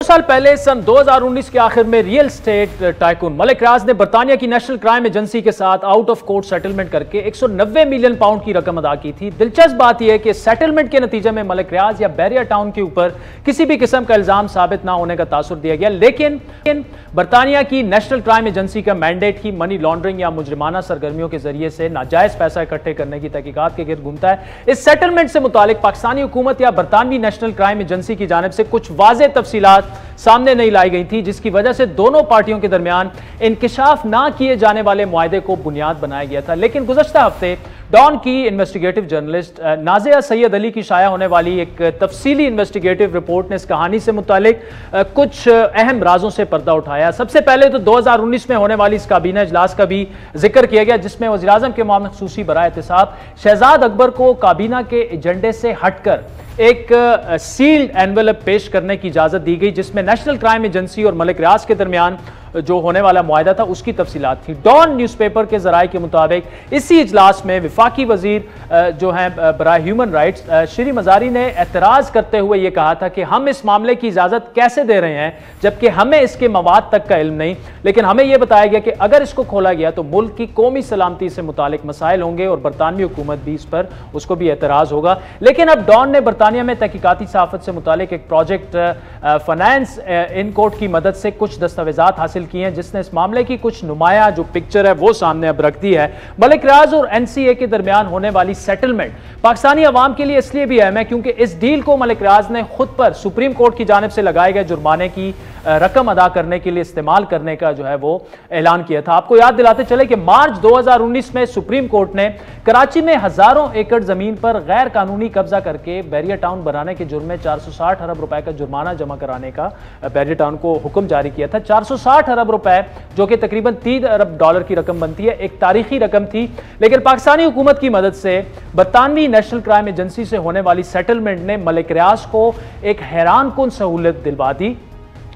साल पहले सन 2019 के आखिर में रियल एस्टेट टाइकून मलिक रियाज ने बरतानिया की नेशनल क्राइम एजेंसी के साथ आउट ऑफ कोर्ट सेटलमेंट करके 190 मिलियन पाउंड की रकम अदा की थी। दिलचस्प बात यह है कि सेटलमेंट के नतीजे में मलिक रियाज या बैरिया टाउन के ऊपर किसी भी किस्म का इल्जाम साबित ना होने का तासुर दिया गया, लेकिन बरतानिया की नेशनल क्राइम एजेंसी का मैंडेट ही मनी लॉन्ड्रिंग या मुजरिमाना सरगर्मियों के जरिए से नाजायज पैसा इकट्ठे करने की तहकीकात के गिर्द घूमता है। इस सेटलमेंट से मुतालिक पाकिस्तानी हुकूमत या बरतानवी नेशनल क्राइम एजेंसी की जानिब से कुछ वाज़ेह तफसीलात सामने नहीं लाई गई थी, जिसकी वजह से दोनों पार्टियों के दरमियान इंकिशाफ ना किए जाने वाले मुआहदे को बुनियाद बनाया गया था। लेकिन गुज़श्ता हफ्ते डॉन की इन्वेस्टिगेटिव जर्नलिस्ट नाजिया सैयद अली की शाया होने वाली एक तफसीली इन्वेस्टिगेटिव रिपोर्ट ने इस कहानी से मुतालिक कुछ अहम राजों से पर्दा उठाया। सबसे पहले तो 2019 में होने वाली इस काबीना इजलास का भी जिक्र किया गया, जिसमें वज़ीर-ए-आज़म के मामले खुसूसी बराए एहतिसाब शहजाद अकबर को काबीना के एजेंडे से हटकर एक सील्ड एनवेलप पेश करने की इजाजत दी गई, जिसमें नेशनल क्राइम एजेंसी और मलिक रियाज के दरमियान जो होने वाला मुआहदा था उसकी तफसीलात थी। डॉन न्यूज़पेपर के जराये के मुताबिक इसी इजलास में विफाकी वजीर जो हैं बराए ह्यूमन राइट्स श्री मजारी ने एतराज़ करते हुए यह कहा था कि हम इस मामले की इजाज़त कैसे दे रहे हैं जबकि हमें इसके मवाद तक का इल्म नहीं, लेकिन हमें यह बताया गया कि अगर इसको खोला गया तो मुल्क की कौमी सलामती से मुतालिक मसाइल होंगे और बरतानवी हुकूमत भी इस पर उसको भी एतराज़ होगा। लेकिन अब डॉन ने बरतानिया में तहकीकाती सहाफ़त से मुतालिक एक प्रोजेक्ट फाइनेंस इन कोर्ट की मदद से कुछ दस्तावेजात हासिल की हैं, जिसने इस मामले की कुछ नुमाया जो पिक्चर है वो सामने अब रख दी है। मलिक रियाज और एनसीए के दरमियान होने वाली सेटलमेंट पाकिस्तानी अवाम के लिए इसलिए भी अहम है क्योंकि इस डील को मलिक रियाज ने खुद पर सुप्रीम कोर्ट की जानिब से लगाए गए जुर्माने की रकम अदा करने के लिए इस्तेमाल करने का जो है वो ऐलान किया था। आपको याद दिलाते चले कि मार्च 2019 में सुप्रीम कोर्ट ने कराची में हजारों एकड़ जमीन पर गैर कानूनी कब्जा करके बैरिया टाउन बनाने के जुर्म में 460 अरब रुपए का जुर्माना जमा कराने का बैरिया टाउन को हुक्म जारी किया था। 460 अरब रुपए जो कि तकरीबन 3 अरब डॉलर की रकम बनती है, एक तारीखी रकम थी, लेकिन पाकिस्तानी हुकूमत की मदद से बरतानवी नेशनल क्राइम एजेंसी से होने वाली सेटलमेंट ने मलिक रियाज को एक हैरान कुन सहूलत दिलवा दी।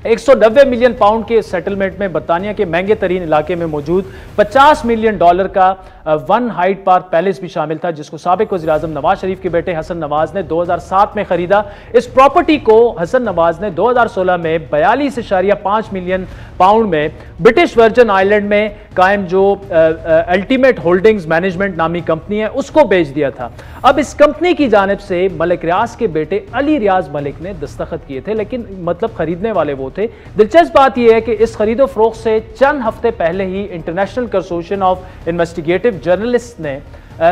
190 मिलियन पाउंड के सेटलमेंट में बरतानिया के महंगे तरीन इलाके में मौजूद 50 मिलियन डॉलर का वन हाइट पार्क पैलेस भी शामिल था, जिसको साबिक वज़ीर-ए-आज़म नवाज शरीफ के बेटे हसन नवाज ने 2007 में खरीदा। इस प्रॉपर्टी को हसन नवाज ने 2016 में 42.5 मिलियन पाउंड में ब्रिटिश वर्जन आइलैंड में कायम जो अल्टीमेट होल्डिंग्स मैनेजमेंट नामी कंपनी है उसको बेच दिया था। अब इस कंपनी की जानिब से मलिक रियाज के बेटे अली रियाज मलिक ने दस्तखत किए थे, लेकिन मतलब खरीदने वाले वो थे। दिलचस्प बात यह है कि इस खरीदो फरोख्त से चंद हफ्ते पहले ही international consortium of investigative journalist ने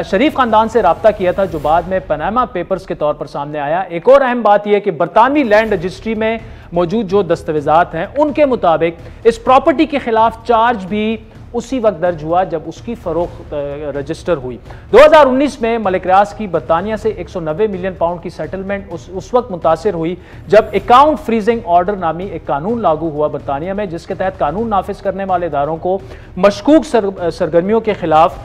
शरीफ खानदान से राब्ता किया था, जो बाद में पनामा पेपर्स के तौर पर सामने आया। एक और अहम बात यह है कि बरतानवी लैंड रजिस्ट्री में मौजूद जो दस्तावेजात हैं उनके मुताबिक इस प्रॉपर्टी के खिलाफ चार्ज भी उसी वक्त दर्ज हुआ जब उसकी फरोख्त रजिस्टर हुई। 2019 में मलिक रियाज की बरतानिया से 190 मिलियन पाउंड की सेटलमेंट उस वक्त मुतासिर हुई जब अकाउंट फ्रीजिंग ऑर्डर नामी एक कानून लागू हुआ बरतानिया में, जिसके तहत कानून नाफिज करने वाले इदारों को मशकूक सरगर्मियों के खिलाफ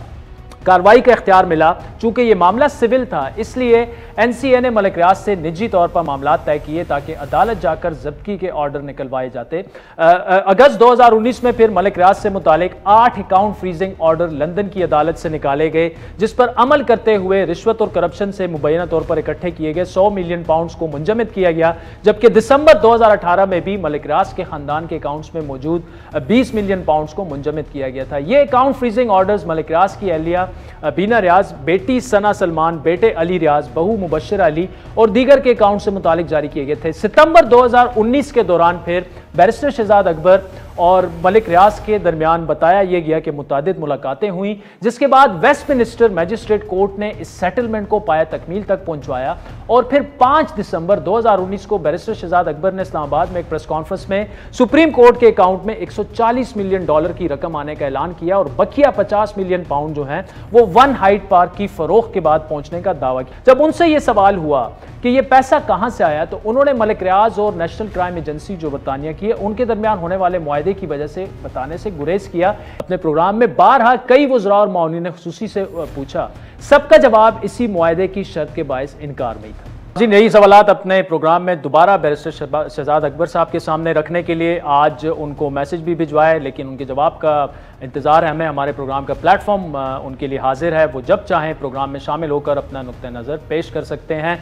कार्रवाई का इख्तियार मिला। चूंकि यह मामला सिविल था, इसलिए एनसीए ने मलिक रियाज से निजी तौर पर मामला तय किए ताकि अदालत जाकर जब्ती के ऑर्डर निकलवाए जाते। अगस्त 2019 में फिर मलिक रियाज से मुतालिक 8 अकाउंट फ्रीजिंग ऑर्डर लंदन की अदालत से निकाले गए, जिस पर अमल करते हुए रिश्वत और करप्शन से मुबैना तौर पर इकट्ठे किए गए 100 मिलियन पाउंड को मुंजमद किया गया। जबकि दिसंबर 2018 में भी मलिक रियाज के खानदान के अकाउंट्स में मौजूद 20 मिलियन पाउंड को मुंजमद किया गया था। ये अकाउंट फ्रीजिंग ऑर्डर्स मलिक रियाज की अहलिया बीना रियाज, बेटी सना सलमान, बेटे अली रियाज, बहू मुबश्शिरा अली और दीगर के अकाउंट से मुतालिक जारी किए गए थे। सितंबर 2019 के दौरान फिर बैरिस्टर शहजाद अकबर और मलिक रियाज के दरमियान बताया यह गया कि मुतादिद मुलाकातें हुई, जिसके बाद वेस्टमिनिस्टर मैजिस्ट्रेट कोर्ट ने इस सेटलमेंट को पाया तकमील तक पहुंचवाया और फिर 5 दिसंबर 2019 को बैरिस्टर शहजाद अकबर ने इस्लामाबाद में एक प्रेस कॉन्फ्रेंस में सुप्रीम कोर्ट के अकाउंट में 140 मिलियन डॉलर की रकम आने का ऐलान किया और बकिया 50 मिलियन पाउंड जो है वो वन हाइट पार्क की फरोख्त के बाद पहुंचने का दावा किया। जब उनसे यह सवाल हुआ कि यह पैसा कहां से आया, तो उन्होंने मलिक रियाज और नेशनल क्राइम एजेंसी जो बरतानिया की है उनके दरमियान होने वाले मुआहदे की वजह से बताने से गुरेज किया। अपने प्रोग्राम में बारहा कई वज़रा और मौनी ने खुसूसी से पूछा, सबका जवाब इसी मुआहदे की शर्त के बायस इनकार में ही था। जी, नई सवालात अपने प्रोग्राम में दोबारा बैरिस्टर शहजाद अकबर साहब के सामने रखने के लिए आज उनको मैसेज भी भिजवाए, लेकिन उनके जवाब का इंतज़ार है हमें। हमारे प्रोग्राम का प्लेटफॉर्म उनके लिए हाजिर है, वो जब चाहें प्रोग्राम में शामिल होकर अपना नुक्ता नज़र पेश कर सकते हैं।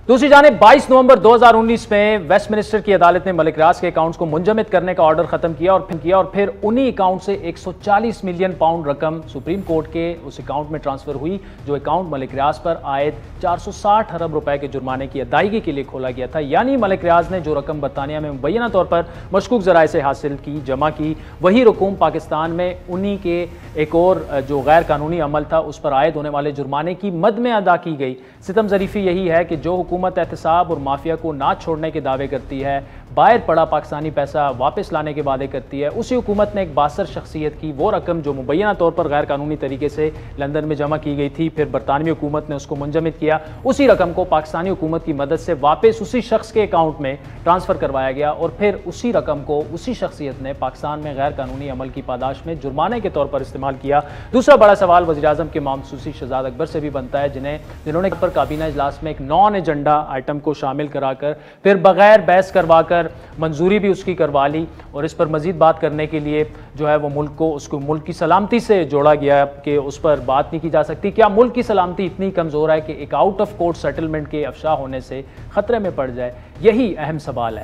दूसरी जानिब 22 नवंबर 2019 में वेस्टमिनिस्टर की अदालत ने मलिक रियाज के अकाउंट्स को मुंजमद करने का ऑर्डर खत्म किया और फिर उन्हीं अकाउंट से 140 मिलियन पाउंड रकम सुप्रीम कोर्ट के उस अकाउंट में ट्रांसफर हुई जो अकाउंट मलिक रियाज पर आयद 460 अरब रुपए के जुर्माने की अदायगी के लिए खोला गया था। यानी मलिक रियाज ने जो रकम बरतानिया में मुबैना तौर पर मशकूक जराए से हासिल की, जमा की, वही रकूम पाकिस्तान में उन्हीं के एक और जो गैर कानूनी अमल था उस पर आयद होने वाले जुर्माने की मद में अदा की गई। सितम ज़रीफ़ी यही है कि जो हुकूमत एहतसाब और माफिया को ना छोड़ने के दावे करती है, बाहर पड़ा पाकिस्तानी पैसा वापस लाने के वादे करती है, उसी हुकूमत ने एक बासर शख्सियत की वो रकम जो मुबैना तौर पर गैर कानूनी तरीके से लंदन में जमा की गई थी, फिर बरतानवी हुकूमत ने उसको मुंजमद किया, उसी रकम को पाकिस्तानी हुकूमत की मदद से वापस उसी शख्स के अकाउंट में ट्रांसफ़र करवाया गया और फिर उसी रकम को उसी शख्सियत ने पाकिस्तान में गैर कानूनी अमल की पादाश में जुर्माने के तौर पर इस्तेमाल किया। दूसरा बड़ा सवाल वज़ीर-ए-आज़म के मामसूसी शहजाद अकबर से भी बनता है, जिन्होंने पर काबीना इजलास में एक नॉन एजेंडा आइटम को शामिल कराकर फिर बगैर बहस करवाकर मंजूरी भी उसकी करवा ली और इस पर मजीद बात करने के लिए जो है वो उसको मुल्क की सलामती से जोड़ा गया कि उस पर बात नहीं की जा सकती। क्या मुल्क की सलामती इतनी कमज़ोर है कि एक आउट ऑफ कोर्ट सेटलमेंट के अफशा होने से ख़तरे में पड़ जाए? यही अहम सवाल है।